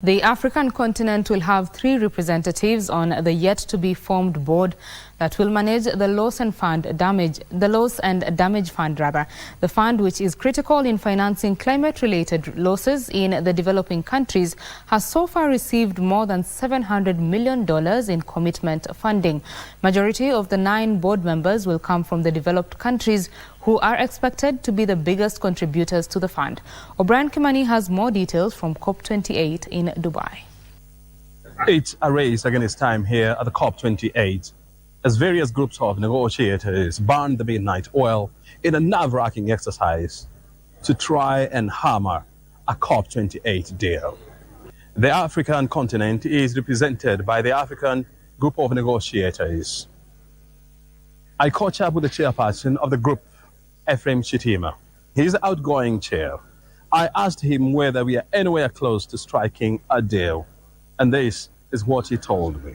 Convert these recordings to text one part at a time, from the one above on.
The African continent will have 3 representatives on the yet-to-be-formed board that will manage the Loss and Damage Fund. The fund, which is critical in financing climate-related losses in the developing countries, has so far received more than $700 million in commitment funding. Majority of the 9 board members will come from the developed countries, who are expected to be the biggest contributors to the fund. OBrien Kimani has more details from COP28 in Dubai. It's a race against time here at the COP28 as various groups of negotiators burn the midnight oil in a nerve-wracking exercise to try and hammer a COP28 deal. The African continent is represented by the African Group of Negotiators. I caught up with the chairperson of the group, OBrien Kimani. He's the outgoing chair. I asked him whether we are anywhere close to striking a deal, and this is what he told me.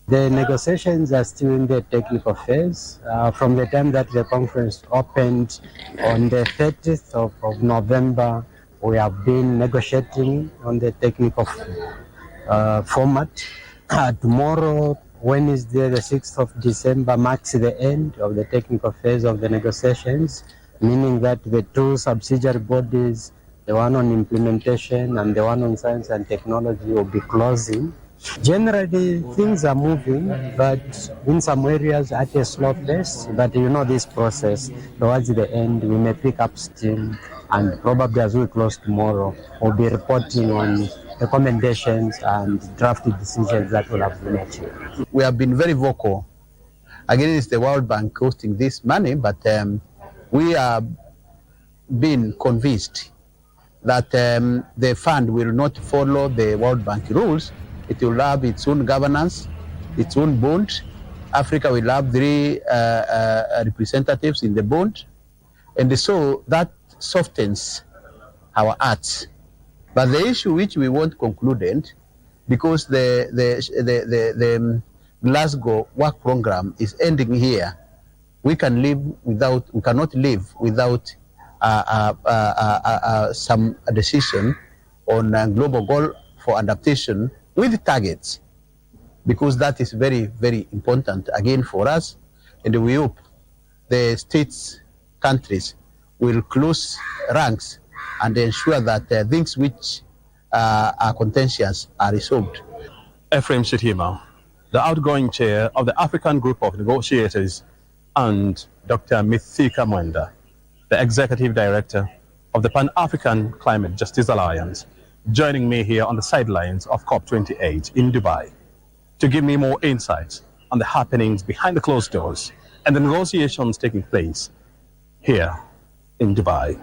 The negotiations are still in the technical phase. From the time that the conference opened on the 30th of November, we have been negotiating on the technical format. Tomorrow, Wednesday, the 6th of December, marks the end of the technical phase of the negotiations, meaning that the 2 subsidiary bodies, the one on implementation and the one on science and technology, will be closing. Generally, things are moving, but in some areas at a slow pace. But you know this process, towards the end, we may pick up steam, and probably as we close tomorrow, we'll be reporting on recommendations and drafted decisions that will have been achieved. We have been very vocal against the World Bank hosting this money, but we are being convinced that the fund will not follow the World Bank rules. It will have its own governance, its own bond. Africa will have 3 representatives in the bond, and so that softens our hearts. But the issue which we want concluded, because the Glasgow work program is ending here, we cannot live without some decision on a global goal for adaptation with targets, because that is very, very important again for us, and we hope the states, countries will close ranks and ensure that things which are contentious are resolved. OBrien Kimani, the outgoing chair of the African Group of Negotiators, and Dr. Mithika Mwenda, the executive director of the Pan-African Climate Justice Alliance, joining me here on the sidelines of COP28 in Dubai to give me more insights on the happenings behind the closed doors and the negotiations taking place here in Dubai.